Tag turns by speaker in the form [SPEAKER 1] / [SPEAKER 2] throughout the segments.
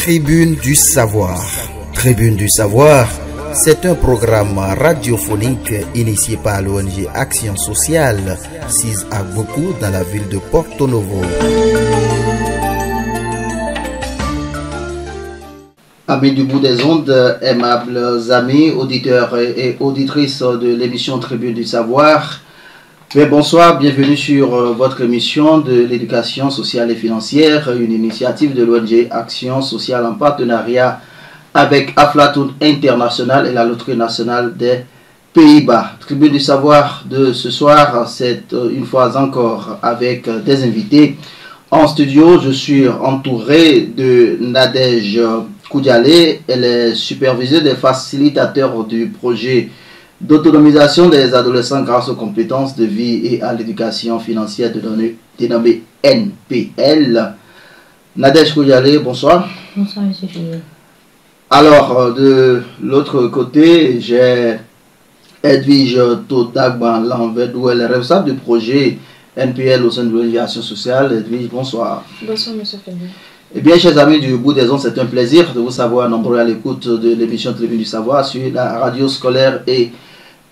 [SPEAKER 1] Tribune du Savoir. Tribune du Savoir, c'est un programme radiophonique initié par l'ONG Action Sociale, sise à beaucoup dans la ville de Porto Novo.
[SPEAKER 2] Amis du bout des ondes, aimables amis, auditeurs et auditrices de l'émission Tribune du Savoir, mais bonsoir, bienvenue sur votre émission de l'éducation sociale et financière, une initiative de l'ONG Action Sociale en partenariat avec Aflatoon International et la Loterie Nationale des Pays-Bas. Tribune du Savoir de ce soir, c'est une fois encore avec des invités. En studio, je suis entouré de Nadège Koudialé, elle est superviseuse des facilitateurs du projet d'autonomisation des adolescents grâce aux compétences de vie et à l'éducation financière dénommée NPL. Nadège Koudialé, bonsoir.
[SPEAKER 3] Bonsoir, monsieur Fillon.
[SPEAKER 2] Alors, de l'autre côté, j'ai Edwige Todagban Lanvedou, elle est responsable du projet NPL au sein de l'éducation sociale. Edwige, bonsoir.
[SPEAKER 3] Bonsoir, monsieur Fillon.
[SPEAKER 2] Eh bien, chers amis du bout des ondes, c'est un plaisir de vous savoir nombreux à l'écoute de l'émission Tribune du Savoir sur la radio scolaire et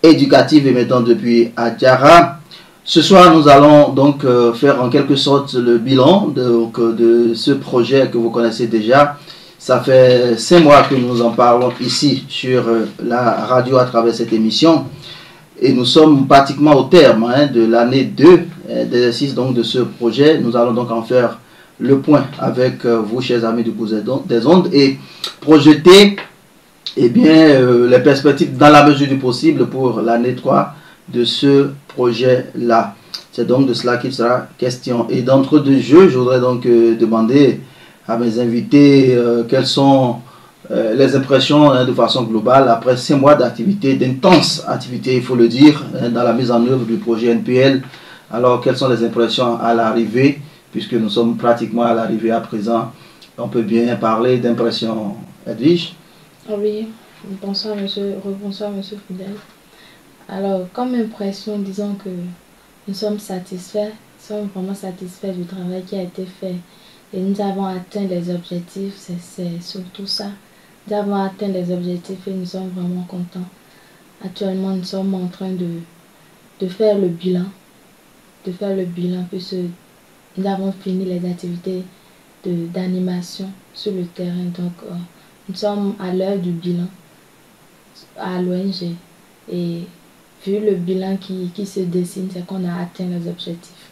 [SPEAKER 2] éducative émettant depuis Adjara. Ce soir, nous allons donc faire en quelque sorte le bilan de ce projet que vous connaissez déjà. Ça fait 5 mois que nous en parlons ici sur la radio à travers cette émission. Et nous sommes pratiquement au terme de l'année 2 d'exercice donc de ce projet. Nous allons donc en faire le point avec vous, chers amis du bout des ondes, et projeter les perspectives dans la mesure du possible pour l'année 3 de ce projet-là. C'est donc de cela qu'il sera question. Et d'entre deux jeux, je voudrais donc demander à mes invités quelles sont les impressions de façon globale après 5 mois d'activité, d'intenses activités, il faut le dire, dans la mise en œuvre du projet NPL. Alors, quelles sont les impressions à l'arrivée, puisque nous sommes pratiquement à l'arrivée à présent? On peut bien parler d'impressions. Edwige?
[SPEAKER 3] Oui, bonsoir monsieur Fidel. Alors, comme impression, disons que nous sommes satisfaits, vraiment satisfaits du travail qui a été fait. Et nous avons atteint les objectifs, c'est surtout ça. Nous avons atteint les objectifs et nous sommes vraiment contents. Actuellement, nous sommes en train de faire le bilan. Puisque nous avons fini les activités d'animation sur le terrain. Donc, nous sommes à l'heure du bilan à l'ONG. Et vu le bilan qui se dessine, c'est qu'on a atteint les objectifs.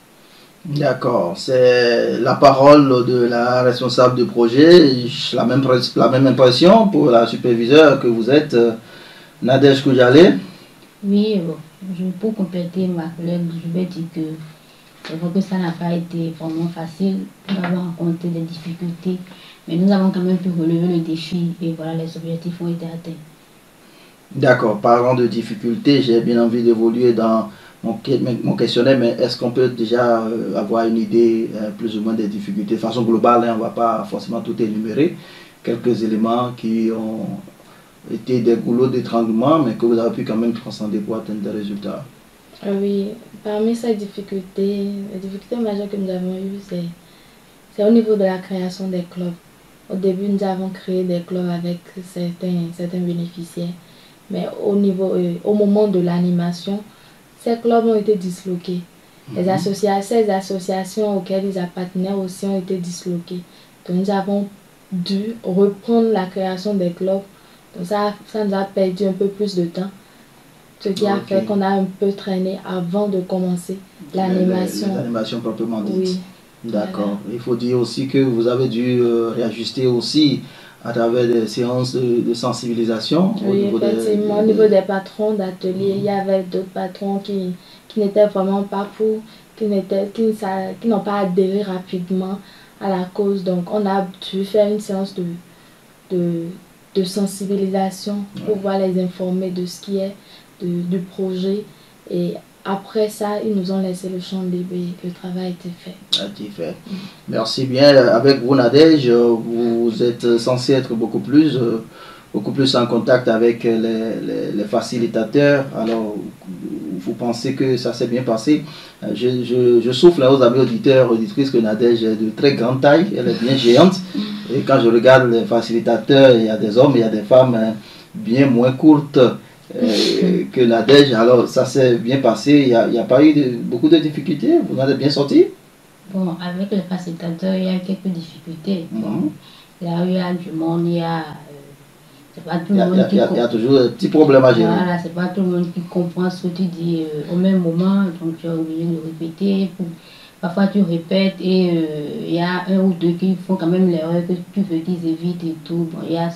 [SPEAKER 3] D'accord,
[SPEAKER 2] c'est la parole de la responsable du projet, la même impression pour la superviseure que vous êtes, Nadège Koudialé.
[SPEAKER 4] Oui, pour compléter ma collègue, je vais dire que c'est vrai que ça n'a pas été vraiment facile, nous avons rencontré des difficultés, mais nous avons quand même pu relever le défi et voilà, les objectifs ont été atteints. D'accord,
[SPEAKER 2] parlant de difficultés, j'ai bien envie d'évoluer dans mon questionnaire, mais est-ce qu'on peut déjà avoir une idée plus ou moins des difficultés de façon globale, on ne va pas forcément tout énumérer, quelques éléments qui ont été des goulots d'étranglement, mais que vous avez pu quand même transcender pour atteindre des résultats?
[SPEAKER 3] Oui, parmi ces difficultés, les difficultés majeures que nous avons eues, c'est au niveau de la création des clubs. Au début, nous avons créé des clubs avec certains bénéficiaires, mais au moment de l'animation, ces clubs ont été disloqués. Ces associations auxquelles ils appartenaient aussi ont été disloquées. Donc nous avons dû reprendre la création des clubs. Donc ça nous a perdu un peu plus de temps. Ce qui a fait qu'on a un peu traîné avant de commencer l'animation.
[SPEAKER 2] L'animation proprement dite.
[SPEAKER 3] Oui.
[SPEAKER 2] D'accord.
[SPEAKER 3] Voilà.
[SPEAKER 2] Il faut dire aussi que vous avez dû réajuster aussi à travers des séances de sensibilisation.
[SPEAKER 3] Oui, effectivement, au niveau des patrons d'atelier, il y avait d'autres patrons qui n'étaient vraiment pas pour, qui n'ont pas adhéré rapidement à la cause. Donc, on a dû faire une séance de sensibilisation pour pouvoir les informer de ce qui est du projet. Et après ça, ils nous ont laissé le champ libre et le travail a été fait.
[SPEAKER 2] Merci bien. Avec vous, Nadège, vous êtes censé être beaucoup plus en contact avec les facilitateurs. Alors, vous pensez que ça s'est bien passé? Je souffle aux amis auditeurs, auditrices que Nadège est de très grande taille, elle est bien géante. Et quand je regarde les facilitateurs, il y a des hommes, il y a des femmes bien moins courtes que Nadège. Alors ça s'est bien passé, il n'y a pas eu beaucoup de difficultés, vous en êtes bien sorti?
[SPEAKER 4] Bon, avec les facilitateurs, il y a quelques difficultés. Bon, là, il y a du monde, il y a... c'est pas tout le monde qui...
[SPEAKER 2] Il y a toujours des petits problèmes à gérer.
[SPEAKER 4] Voilà, c'est pas tout le monde qui comprend ce que tu dis au même moment, donc tu es obligé de répéter. Parfois tu répètes et il y a un ou deux qui font quand même l'erreur que tu veux qu'ils évitent et tout. Bon, il y a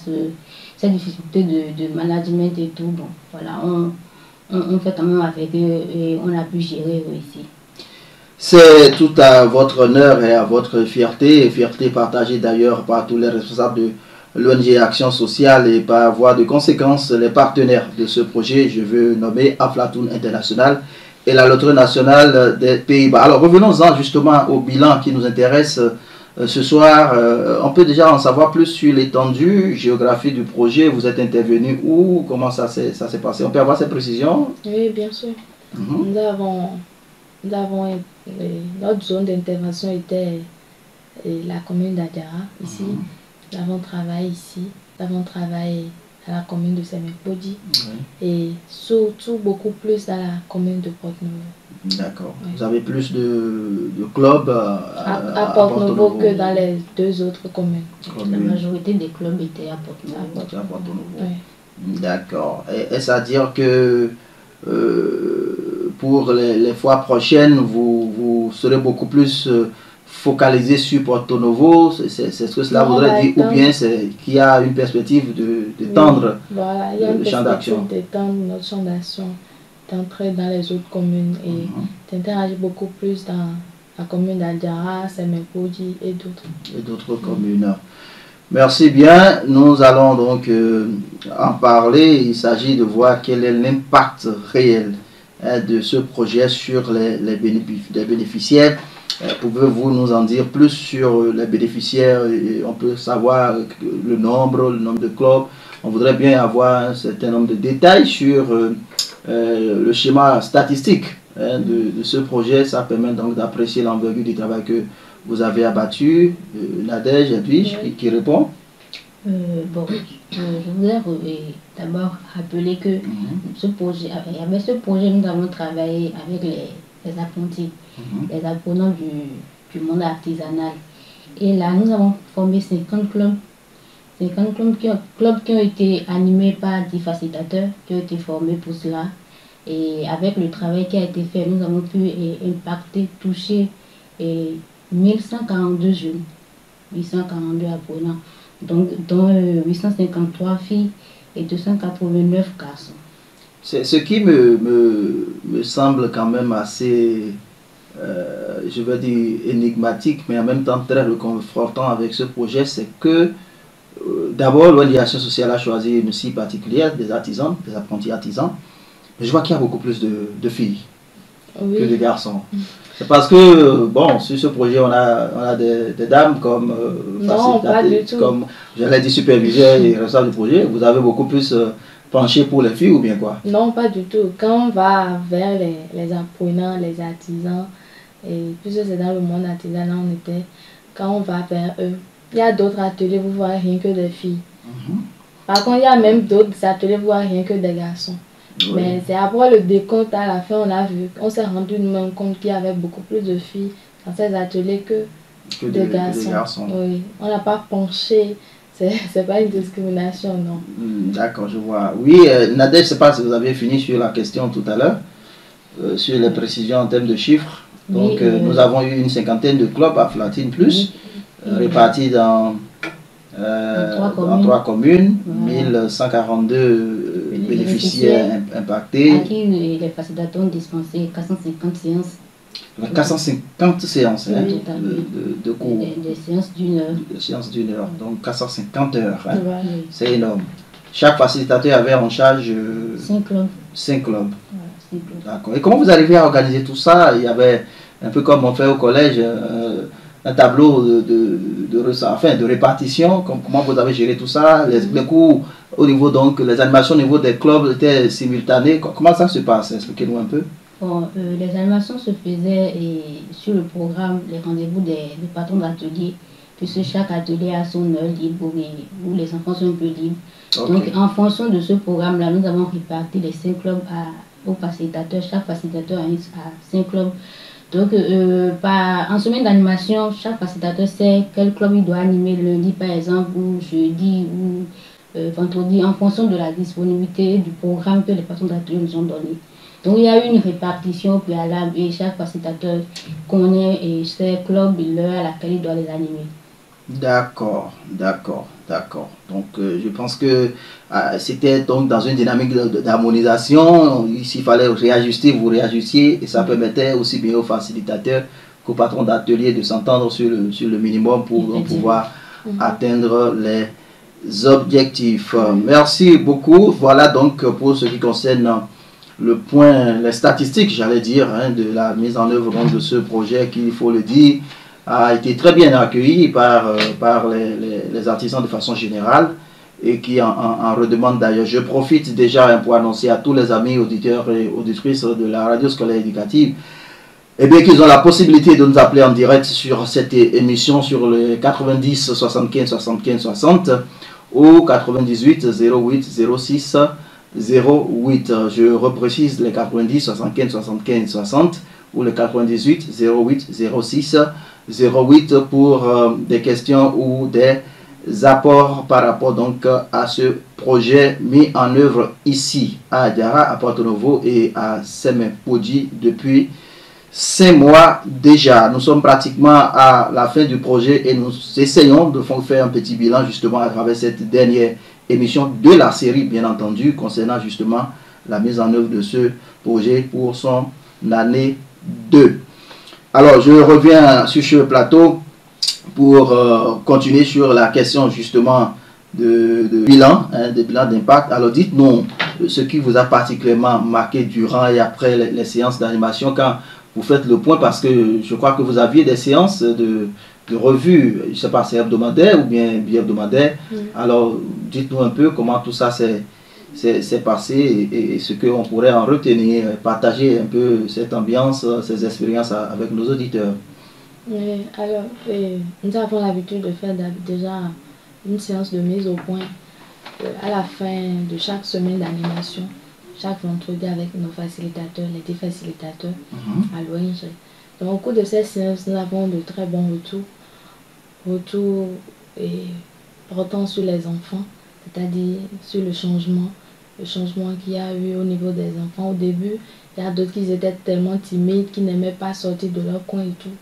[SPEAKER 4] cette difficulté de management et tout. Bon, voilà, on fait quand même avec eux et on a pu gérer aussi.
[SPEAKER 2] C'est tout à votre honneur et à votre fierté partagée d'ailleurs par tous les responsables de l'ONG Action Sociale et par voie de conséquence les partenaires de ce projet. Je veux nommer Aflatoon International et la Loterie Nationale des Pays-Bas. Alors revenons-en justement au bilan qui nous intéresse ce soir. On peut déjà en savoir plus sur l'étendue géographique du projet. Vous êtes intervenu où? Comment ça s'est passé? On peut avoir ces précisions?
[SPEAKER 3] Oui, bien sûr. Notre zone d'intervention était la commune d'Adjara, ici. Nous avons travaillé ici. Nous avons travaillé à la commune de Semekpodi. Et surtout beaucoup plus à la commune de Porte-Novo.
[SPEAKER 2] D'accord. Oui. Vous avez plus de clubs
[SPEAKER 3] à Porte-Novo que dans les deux autres communes.
[SPEAKER 4] La majorité des clubs étaient à Porte-Novo.
[SPEAKER 2] Oui. D'accord. Est-ce à dire que pour les fois prochaines, vous serez beaucoup plus focalisé sur Porto-Novo? C'est ce que cela voudrait dire, ou bien c'est qu'il y a une perspective d'étendre le champ d'action?
[SPEAKER 3] D'étendre notre champ d'action, d'entrer dans les autres communes et d'interagir beaucoup plus dans la commune d'Adjara, Semekpodi et d'autres.
[SPEAKER 2] Et d'autres communes. Merci bien. Nous allons donc en parler. Il s'agit de voir quel est l'impact réel de ce projet sur les bénéficiaires. Pouvez-vous nous en dire plus sur les bénéficiaires? On peut savoir le nombre de clubs. On voudrait bien avoir un certain nombre de détails sur le schéma statistique de ce projet. Ça permet donc d'apprécier l'envergure du travail que vous avez abattu. Nadège, Edwige, qui répond?
[SPEAKER 4] Bon, je voudrais d'abord rappeler que ce projet, avec ce projet, nous avons travaillé avec les apprentis, les apprenants du monde artisanal. Et là, nous avons formé 50 clubs. 50 clubs qui ont été animés par 10 facilitateurs qui ont été formés pour cela. Et avec le travail qui a été fait, nous avons pu impacter, toucher 1142 jeunes, 842 apprenants, donc dont 853 filles et 289 garçons.
[SPEAKER 2] Ce qui me semble quand même assez, je veux dire, énigmatique, mais en même temps très réconfortant avec ce projet, c'est que d'abord l'ONG Action Sociale a choisi une cible particulière, des artisans, des apprentis artisans. Mais je vois qu'il y a beaucoup plus de filles que de garçons. C'est parce que, bon, sur ce projet, on a des dames comme facilitatrices, comme, j'allais dire, superviseurs et responsables du projet. Vous avez beaucoup plus penché pour les filles ou bien quoi?
[SPEAKER 3] Non, pas du tout. Quand on va vers les apprenants, les artisans, et puisque c'est dans le monde artisanal, quand on va vers eux, il y a d'autres ateliers, vous voyez rien que des filles. Par contre, il y a même d'autres ateliers, vous voyez rien que des garçons. Oui. Mais c'est après le décompte, à la fin, on s'est rendu compte qu'il y avait beaucoup plus de filles dans ces ateliers que de garçons. Oui. On n'a pas penché, c'est pas une discrimination, non.
[SPEAKER 2] D'accord, je vois. Oui, Nadège, je ne sais pas si vous avez fini sur la question tout à l'heure, sur les précisions en termes de chiffres. Donc, nous avons eu une cinquantaine de clubs à Flatine Plus, répartis dans 3 communes, 1142 bénéficiaires impactés.
[SPEAKER 4] À qui les facilitateurs ont dispensé 450 séances.
[SPEAKER 2] 450 séances de cours.
[SPEAKER 4] Des séances d'une heure.
[SPEAKER 2] Des séances d'une heure, donc 450 heures. Hein. C'est énorme. Chaque facilitateur avait en charge
[SPEAKER 4] 5 clubs.
[SPEAKER 2] 5 clubs. D'accord. Et comment vous arrivez à organiser tout ça? Il y avait, un peu comme on fait au collège, un tableau de répartition. Comment vous avez géré tout ça? Les cours au niveau, donc, les animations au niveau des clubs étaient simultanées. Comment ça se passe? Expliquez-nous un peu.
[SPEAKER 4] Bon, les animations se faisaient sur le programme, les rendez-vous des patrons d'atelier, puisque chaque atelier a son heure libre où les enfants sont un peu libres.
[SPEAKER 2] Okay.
[SPEAKER 4] Donc, en fonction de ce programme-là, nous avons réparti les 5 clubs aux facilitateurs. Chaque facilitateur a 5 clubs. Donc, en semaine d'animation, chaque facilitateur sait quel club il doit animer lundi, par exemple, ou jeudi, ou vendredi, en fonction de la disponibilité du programme que les patrons d'atelier nous ont donné. Donc, il y a eu une répartition préalable et chaque facilitateur connaît ses clubs et l'heure à laquelle il doit les animer.
[SPEAKER 2] D'accord. Donc, je pense que c'était donc dans une dynamique d'harmonisation. S'il fallait réajuster, vous réajustiez, et ça permettait aussi bien aux facilitateurs qu'aux patrons d'atelier de s'entendre sur le minimum pour pouvoir atteindre les objectifs. Merci beaucoup. Voilà donc pour ce qui concerne le point, les statistiques, j'allais dire, de la mise en œuvre donc, de ce projet qui, il faut le dire, a été très bien accueilli par les artisans de façon générale et qui en redemandent d'ailleurs. Je profite déjà pour annoncer à tous les amis auditeurs et auditrices de la radio scolaire éducative qu'ils ont la possibilité de nous appeler en direct sur cette émission sur le 90 75 75 60 ou 98 08 06 08. Je reprécise les 90 75 75 60 ou le 98 08 06 08 pour des questions ou des apports par rapport donc à ce projet mis en œuvre ici à Adiara, à Porto Novo et à Semepodji depuis 5 mois déjà. Nous sommes pratiquement à la fin du projet et nous essayons de faire un petit bilan justement à travers cette dernière émission de la série, bien entendu, concernant justement la mise en œuvre de ce projet pour son année 2. Alors, je reviens sur ce plateau pour continuer sur la question justement de bilan, de bilan d'impact. Alors, dites-nous ce qui vous a particulièrement marqué durant et après les séances d'animation quand vous faites le point, parce que je crois que vous aviez des séances de revue, je ne sais pas, c'est hebdomadaire ou bien bi-hebdomadaire. Alors, dites-nous un peu comment tout ça s'est passé et ce qu'on pourrait en retenir, partager un peu cette ambiance, ces expériences avec nos auditeurs.
[SPEAKER 3] Alors, nous avons l'habitude de faire déjà une séance de mise au point à la fin de chaque semaine d'animation, chaque vendredi avec nos facilitateurs, les 10 facilitateurs à l'ONG. Donc, au cours de cette séance, nous avons de très bons retours portant sur les enfants, c'est-à-dire sur le changement qu'il y a eu au niveau des enfants. Au début, il y a d'autres qui étaient tellement timides, qui n'aimaient pas sortir de leur coin et tout.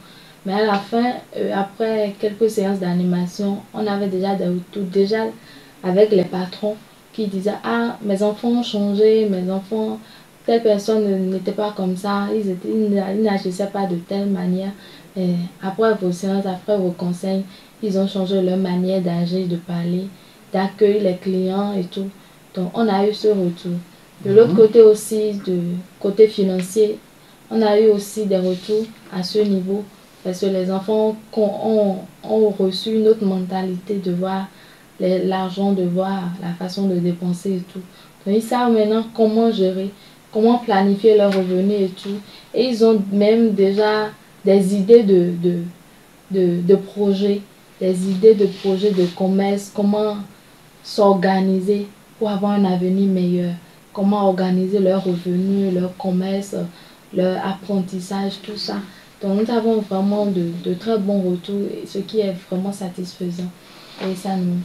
[SPEAKER 3] Mais à la fin, après quelques séances d'animation, on avait déjà des retours, déjà avec les patrons qui disaient « Ah, mes enfants ont changé, mes enfants, telle personne n'était pas comme ça, ils n'agissaient pas de telle manière. Et après vos séances, après vos conseils, ils ont changé leur manière d'agir, de parler, d'accueillir les clients et tout. » Donc, on a eu ce retour. De l'autre côté aussi, du côté financier, on a eu aussi des retours à ce niveau. Parce que les enfants ont reçu une autre mentalité de voir l'argent, de voir la façon de dépenser et tout. Donc, ils savent maintenant comment gérer, comment planifier leurs revenus et tout. Et ils ont même déjà des idées de projets, de commerce, comment s'organiser pour avoir un avenir meilleur, comment organiser leurs revenus, leur commerce, leur apprentissage, tout ça. Donc nous avons vraiment de très bons retours, ce qui est vraiment satisfaisant. Et ça nous...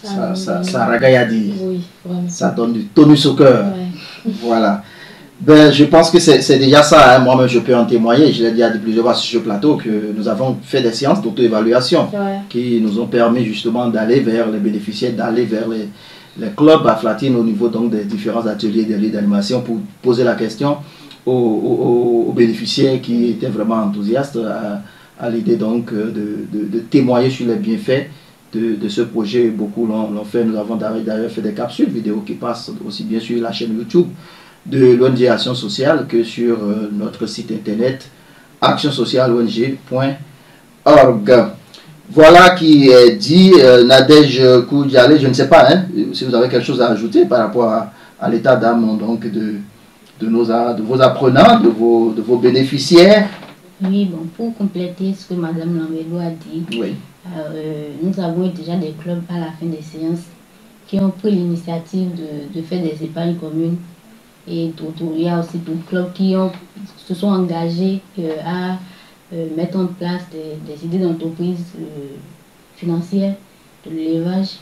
[SPEAKER 2] Ça ragaille à dire.
[SPEAKER 3] Oui, vraiment.
[SPEAKER 2] Ça donne du tonus au cœur.
[SPEAKER 3] Ouais.
[SPEAKER 2] Voilà. Ben, je pense que c'est déjà ça. Moi-même, je peux en témoigner. Je l'ai dit à plusieurs fois sur ce plateau que nous avons fait des séances d'auto-évaluation qui nous ont permis justement d'aller vers les bénéficiaires, d'aller vers les clubs à Flatine au niveau donc des différents ateliers d'animation pour poser la question aux bénéficiaires qui étaient vraiment enthousiastes à l'idée donc de témoigner sur les bienfaits de ce projet. Beaucoup l'ont fait. Nous avons d'ailleurs fait des capsules vidéo qui passent aussi bien sur la chaîne YouTube de l'ONG Action Sociale que sur notre site internet actionsocialeong.org. Voilà qui est dit. Nadège Koudjalé, je ne sais pas si vous avez quelque chose à ajouter par rapport à l'état d'âme donc de vos apprenants, de vos bénéficiaires.
[SPEAKER 4] Oui, bon, pour compléter ce que Madame Lambello a dit,
[SPEAKER 2] oui.
[SPEAKER 4] Nous avons eu déjà des clubs à la fin des séances qui ont pris l'initiative de faire des épargnes communes. Et il y a aussi d'autres clubs qui se sont engagés à mettre en place des idées d'entreprise financière, de l'élevage,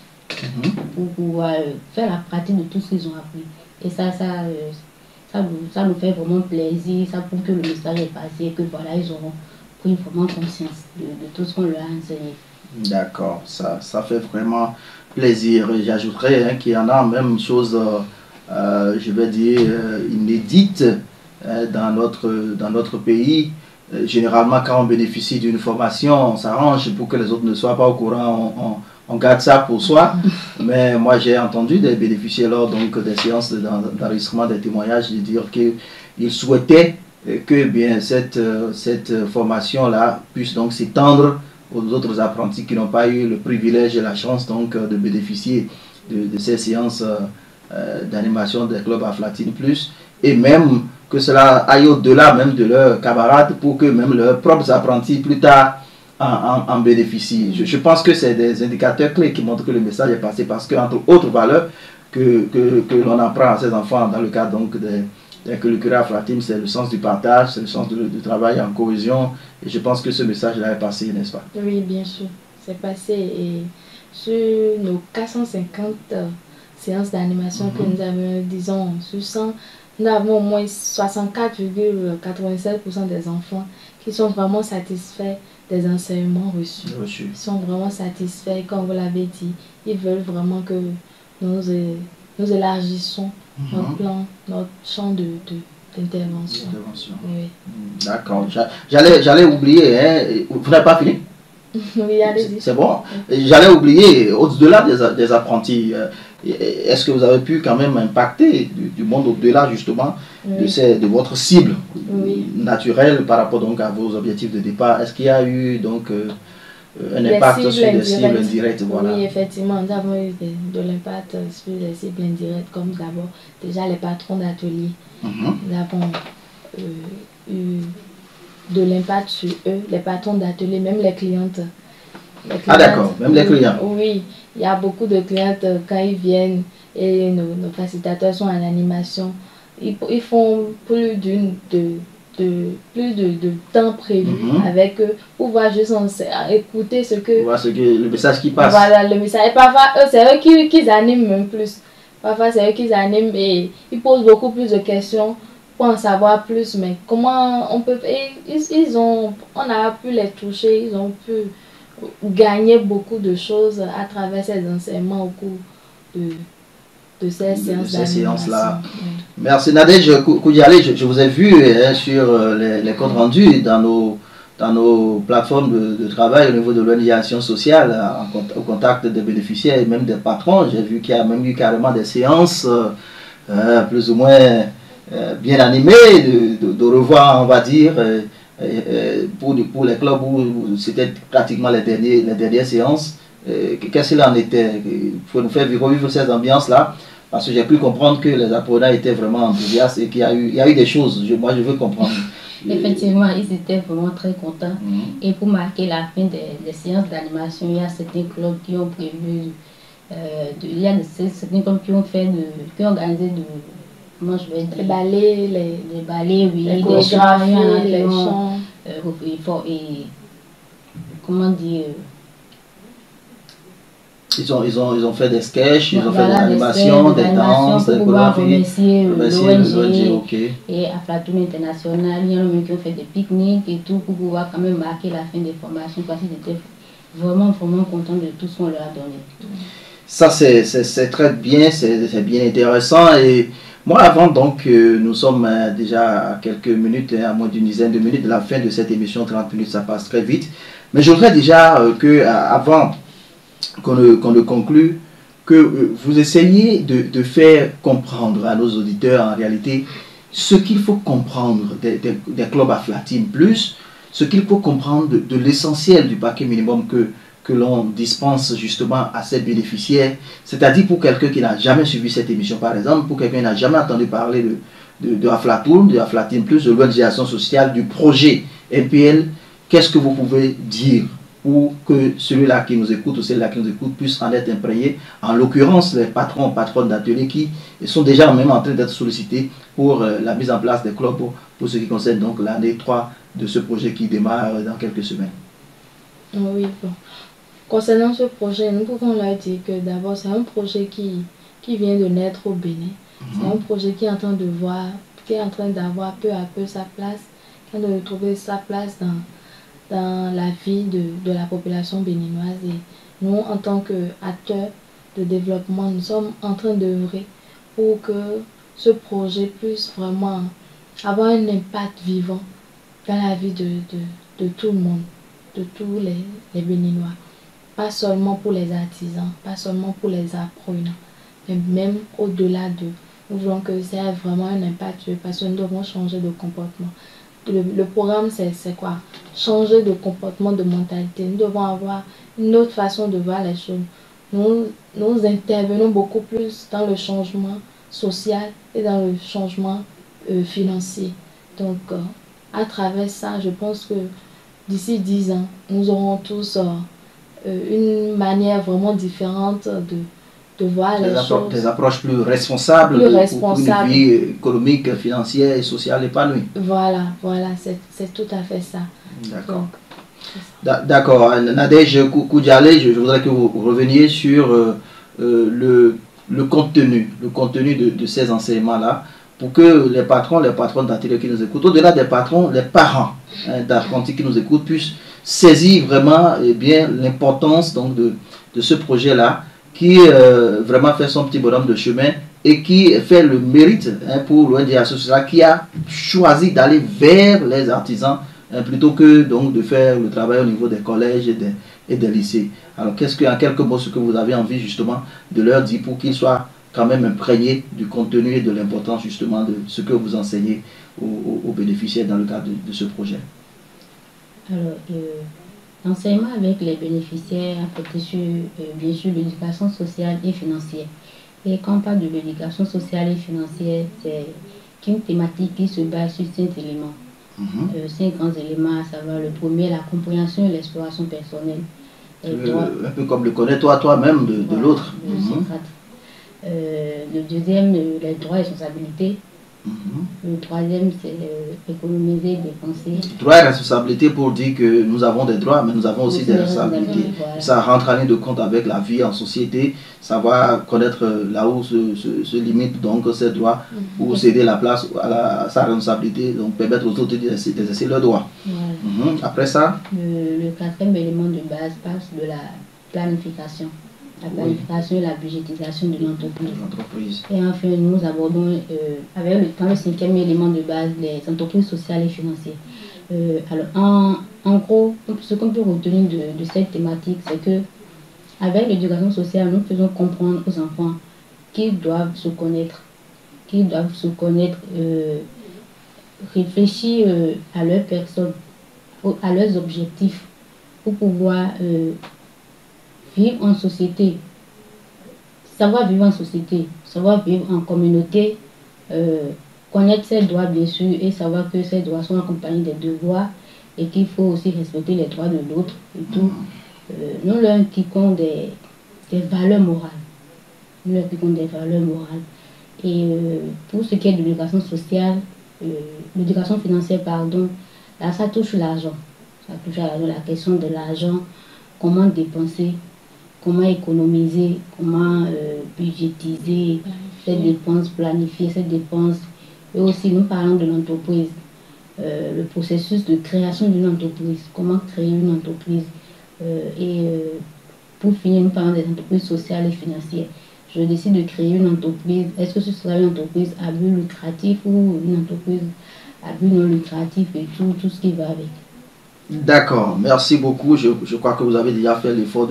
[SPEAKER 4] pour pouvoir faire la pratique de tout ce qu'ils ont appris. Et ça nous fait vraiment plaisir, ça prouve que le message est passé et que voilà, ils auront pris vraiment conscience de tout ce qu'on leur a enseigné.
[SPEAKER 2] D'accord, ça fait vraiment plaisir. J'ajouterais qu'il y en a même chose, je vais dire, inédite dans notre pays. Généralement, quand on bénéficie d'une formation, on s'arrange pour que les autres ne soient pas au courant, on garde ça pour soi. Mais moi, j'ai entendu des bénéficiaires lors donc, des séances d'enregistrement des témoignages de dire qu'ils souhaitaient que bien, cette formation-là puisse donc s'étendre aux autres apprentis qui n'ont pas eu le privilège et la chance donc, de bénéficier de ces séances d'animation des clubs Aflatine Plus, et même que cela aille au-delà même de leurs camarades pour que même leurs propres apprentis plus tard en bénéficient. Je pense que c'est des indicateurs clés qui montrent que le message est passé, parce qu'entre autres valeurs que l'on apprend à ces enfants dans le cadre donc des curricula Aflatine, c'est le sens du partage, c'est le sens du travail en cohésion, et je pense que ce message-là est passé, n'est-ce pas?
[SPEAKER 3] Oui, bien sûr, c'est passé, et sur nos 450 séances d'animation que nous avons, disons, sur 100, nous avons au moins 64,87% des enfants qui sont vraiment satisfaits des enseignements reçus. Ils sont vraiment satisfaits, comme vous l'avez dit. Ils veulent vraiment que nous élargissons notre plan, notre champ d'intervention. Oui.
[SPEAKER 2] D'accord. J'allais oublier, hein. Vous n'avez pas fini?
[SPEAKER 3] Oui, allez-y.
[SPEAKER 2] C'est bon. J'allais oublier, au-delà des apprentis, est-ce que vous avez pu quand même impacter du monde au-delà justement de votre cible naturelle par rapport donc à vos objectifs de départ? Est-ce qu'il y a eu donc un impact sur des cibles indirectes? Voilà.
[SPEAKER 3] Oui, effectivement, nous avons eu de l'impact sur les cibles indirectes, comme d'abord déjà les patrons d'ateliers. Nous avons eu de l'impact sur eux, les patrons d'ateliers, même les clientes.
[SPEAKER 2] Ah d'accord, même les clients.
[SPEAKER 3] Oui, il y a beaucoup de clientes quand ils viennent et nos facilitateurs sont en animation. Ils font plus de temps prévu avec eux pour voir juste écouter ce que...
[SPEAKER 2] Voir le message qui passe.
[SPEAKER 3] Voilà, le message. Et parfois, c'est eux qui animent même plus. Parfois, c'est eux qui animent et ils posent beaucoup plus de questions pour en savoir plus. Mais comment on peut... on a pu les toucher, ils ont pu gagner beaucoup de choses à travers ces enseignements au cours de ces séances-là.
[SPEAKER 2] Merci Nadège Koudialé, je vous ai vu sur les comptes rendus dans nos plateformes de travail au niveau de l'ONG Action Sociale, au contact des bénéficiaires et même des patrons. J'ai vu qu'il y a même eu carrément des séances plus ou moins bien animées, de revoir, on va dire, pour les clubs où c'était pratiquement les dernières séances. Qu'est-ce qu'il en était? Il faut nous faire revivre ces ambiances-là, parce que j'ai pu comprendre que les apprenants étaient vraiment enthousiastes et qu'il y a eu des choses. Moi, je veux comprendre.
[SPEAKER 4] Effectivement, ils étaient vraiment très contents. Et pour marquer la fin des séances d'animation, il y a certains clubs qui ont prévu, il y a certains clubs qui ont organisé comment je vais dire,
[SPEAKER 3] les ballets,
[SPEAKER 4] oui,
[SPEAKER 3] les chorégraphies, les chants.
[SPEAKER 4] Comment dire,
[SPEAKER 2] ils ont fait des sketchs, ils ont fait des animations, des danses, des chorégraphies.
[SPEAKER 4] L'ONG et Aflatine International, il y en a même qui ont fait des pique-niques et tout pour pouvoir quand même marquer la fin des formations, parce qu'ils étaient vraiment contents de tout ce qu'on leur a donné.
[SPEAKER 2] Ça c'est très bien, c'est bien intéressant. Et moi, avant donc, nous sommes déjà à quelques minutes, à moins d'une dizaine de minutes de la fin de cette émission. 30 minutes, ça passe très vite. Mais je voudrais déjà avant qu'on ne conclue, que vous essayiez de faire comprendre à nos auditeurs en réalité ce qu'il faut comprendre des clubs Aflatine Plus, ce qu'il faut comprendre de l'essentiel du paquet minimum que l'on dispense justement à ces bénéficiaires. C'est-à-dire pour quelqu'un qui n'a jamais suivi cette émission par exemple, pour quelqu'un qui n'a jamais entendu parler de Aflatoon, de Aflatine Plus, de l'organisation sociale, du projet NPL, qu'est-ce que vous pouvez dire pour que celui-là qui nous écoute ou celle-là qui nous écoute puisse en être imprégné. En l'occurrence, les patrons, patronnes d'ateliers qui sont déjà même en train d'être sollicités pour la mise en place des clubs pour ce qui concerne donc l'année 3 de ce projet qui démarre dans quelques semaines.
[SPEAKER 3] Oui, bon. Concernant ce projet, nous pouvons leur dire que d'abord, c'est un projet qui vient de naître au Bénin. C'est un projet qui est en train de voir, qui est en train d'avoir peu à peu sa place, qui est en train de trouver sa place dans la vie de la population béninoise. Et nous, en tant qu'acteurs de développement, nous sommes en train d'œuvrer pour que ce projet puisse vraiment avoir un impact vivant dans la vie de tout le monde, de tous les Béninois. Pas seulement pour les artisans, pas seulement pour les apprenants, mais même au-delà d'eux. Nous voulons que ça ait vraiment un impact parce que nous devons changer de comportement. Le programme, c'est quoi? Changer de comportement, de mentalité. Nous devons avoir une autre façon de voir les choses. Nous intervenons beaucoup plus dans le changement social et dans le changement financier. Donc, à travers ça, je pense que d'ici 10 ans, nous aurons tous une manière vraiment différente de voir les choses.
[SPEAKER 2] Des approches plus responsables, pour une vie économique, financière et sociale épanouie.
[SPEAKER 3] Voilà, c'est tout à fait ça.
[SPEAKER 2] D'accord. D'accord. Nadège Koudjalé, je voudrais que vous reveniez sur le contenu de ces enseignements-là, pour que les patrons, les patronnes d'ateliers qui nous écoutent, au-delà des patrons, les parents d'apprentis qui nous écoutent, puissent saisir vraiment bien l'importance donc de ce projet-là, qui vraiment fait son petit bonhomme de chemin et qui fait le mérite pour l'ONG Association qui a choisi d'aller vers les artisans plutôt que donc de faire le travail au niveau des collèges et des lycées. Alors qu'est-ce que, en quelques mots, ce que vous avez envie justement de leur dire pour qu'ils soient quand même imprégnés du contenu et de l'importance justement de ce que vous enseignez aux bénéficiaires dans le cadre de ce projet?
[SPEAKER 4] Alors, l'enseignement avec les bénéficiaires a porté sur, bien sûr, l'éducation sociale et financière. Et quand on parle de l'éducation sociale et financière, c'est une thématique qui se base sur 5 éléments. 5 grands éléments, à savoir le premier, la compréhension et l'exploration personnelle.
[SPEAKER 2] Un peu comme le connais toi-même de l'autre.
[SPEAKER 4] Le deuxième, les droits et responsabilités. Le troisième, c'est économiser, dépenser.
[SPEAKER 2] Droits et responsabilités pour dire que nous avons des droits, mais nous avons aussi des responsabilités.
[SPEAKER 4] Voilà.
[SPEAKER 2] Ça rentre en ligne de compte avec la vie en société, savoir connaître là où se limite donc ses droits, ou céder la place à sa responsabilité, donc permettre aux autres d'exercer leurs droits.
[SPEAKER 4] Voilà.
[SPEAKER 2] Après ça,
[SPEAKER 4] le quatrième élément de base passe de la planification. La planification et la budgétisation de l'entreprise. Et enfin, nous abordons dans le 5e élément de base les entreprises sociales et financières. Alors, en gros, ce qu'on peut retenir de cette thématique, c'est que avec l'éducation sociale, nous faisons comprendre aux enfants qu'ils doivent se connaître, réfléchir à leur personne, à leurs objectifs, pour pouvoir vivre en société, savoir vivre en société, savoir vivre en communauté, connaître ses droits bien sûr et savoir que ces droits sont accompagnés des devoirs et qu'il faut aussi respecter les droits de l'autre et tout. Nous leur inculquons des valeurs morales. Et pour ce qui est de l'éducation sociale, l'éducation financière, pardon, là ça touche l'argent. Ça touche à la question de l'argent, comment dépenser, comment économiser, comment budgétiser ces dépenses, planifier ces dépenses. Et aussi, nous parlons de l'entreprise, le processus de création d'une entreprise, comment créer une entreprise. Pour finir, nous parlons des entreprises sociales et financières. Je décide de créer une entreprise. Est-ce que ce sera une entreprise à but lucratif ou une entreprise à but non lucratif et tout ce qui va avec?
[SPEAKER 2] D'accord, merci beaucoup. Je crois que vous avez déjà fait l'effort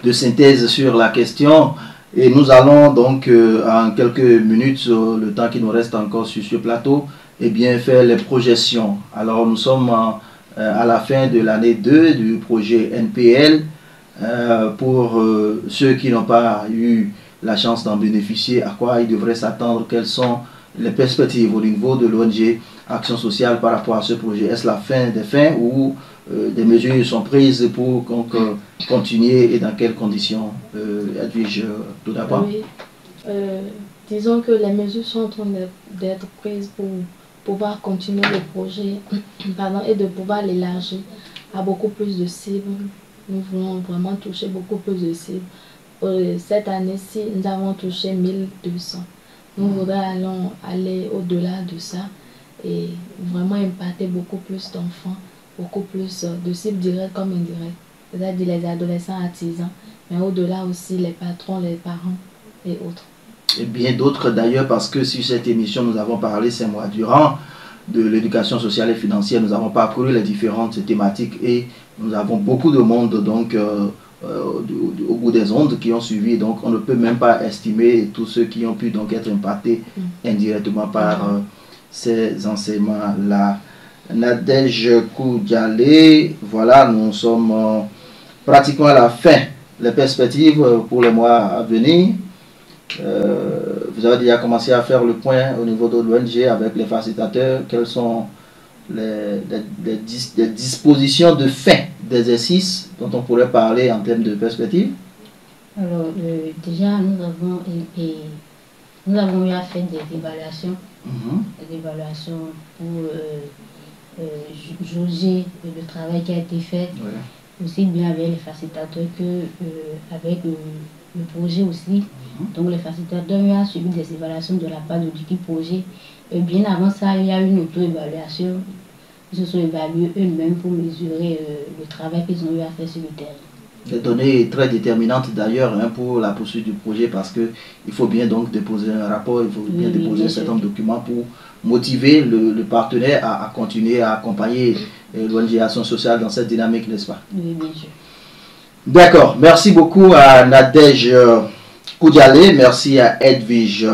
[SPEAKER 2] de synthèse sur la question. Et nous allons donc en quelques minutes, le temps qui nous reste encore sur ce plateau, faire les projections. Alors nous sommes à la fin de l'année 2 du projet NPL. Pour ceux qui n'ont pas eu la chance d'en bénéficier, à quoi ils devraient s'attendre, quelles sont les perspectives au niveau de l'ONG Action Sociale par rapport à ce projet? Est-ce la fin des fins ou des mesures sont prises pour continuer et dans quelles conditions, Edwige, tout d'abord?
[SPEAKER 3] Oui, disons que les mesures sont en train d'être prises pour pouvoir continuer le projet et de pouvoir l'élargir à beaucoup plus de cibles. Nous voulons vraiment toucher beaucoup plus de cibles. Cette année-ci, nous avons touché 1200. Nous voudrions aller au-delà de ça et vraiment impacter beaucoup plus d'enfants, beaucoup plus de cibles directes comme indirectes, c'est-à-dire les adolescents artisans, mais au-delà aussi les patrons, les parents et autres.
[SPEAKER 2] Et bien d'autres d'ailleurs, parce que sur cette émission, nous avons parlé 5 mois durant de l'éducation sociale et financière. Nous avons parcouru les différentes thématiques et nous avons beaucoup de monde donc au bout des ondes qui ont suivi. Donc on ne peut même pas estimer tous ceux qui ont pu donc être impactés indirectement par ces enseignements-là. Nadège Koudialé, voilà, nous sommes pratiquement à la fin. Les perspectives pour les mois à venir. Vous avez déjà commencé à faire le point au niveau de l'ONG avec les facilitateurs. Quelles sont les dispositions de fin d'exercice dont on pourrait parler en termes de perspective?
[SPEAKER 4] Alors, déjà, nous avons eu à faire des évaluations, pour jauger le travail qui a été fait, aussi bien avec les facilitateurs que avec le projet aussi. Donc les facilitateurs ont suivi des évaluations de la part de l'équipe projet. Et bien avant ça, il y a une auto-évaluation. Ils se sont évalués eux-mêmes pour mesurer le travail qu'ils ont eu à faire sur le terrain.
[SPEAKER 2] Des données très déterminantes d'ailleurs pour la poursuite du projet, parce qu'il faut bien donc déposer un rapport, il faut bien déposer un certain nombre de documents pour motiver le partenaire à continuer à accompagner l'ONG Action Sociale dans cette dynamique, n'est-ce pas?
[SPEAKER 4] Oui, bien sûr.
[SPEAKER 2] D'accord, merci beaucoup à Nadège Koudialé, merci à Edwige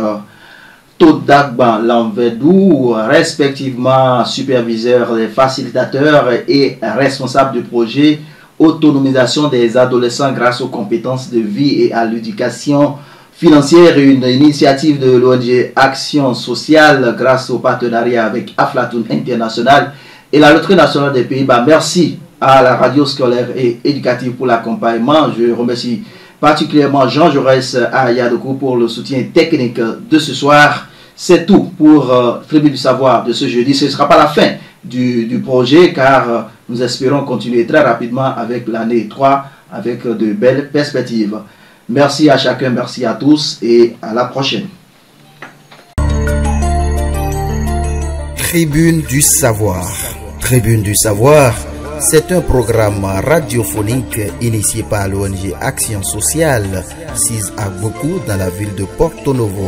[SPEAKER 2] Todagban Lamvedou, respectivement superviseur des facilitateurs et responsable du projet autonomisation des adolescents grâce aux compétences de vie et à l'éducation financière, une initiative de l'ONG Action Sociale grâce au partenariat avec Aflatoon International et la Loterie Nationale des Pays-Bas. Merci à la radio scolaire et éducative pour l'accompagnement. Je remercie particulièrement Jean Jaurès à Yadokou pour le soutien technique de ce soir. C'est tout pour Tribune du Savoir de ce jeudi. Ce ne sera pas la fin du projet car nous espérons continuer très rapidement avec l'année 3 avec de belles perspectives. Merci à chacun, merci à tous et à la prochaine.
[SPEAKER 1] Tribune du Savoir. Tribune du Savoir, c'est un programme radiophonique initié par l'ONG Action Sociale, 6 à Boku dans la ville de Porto Novo.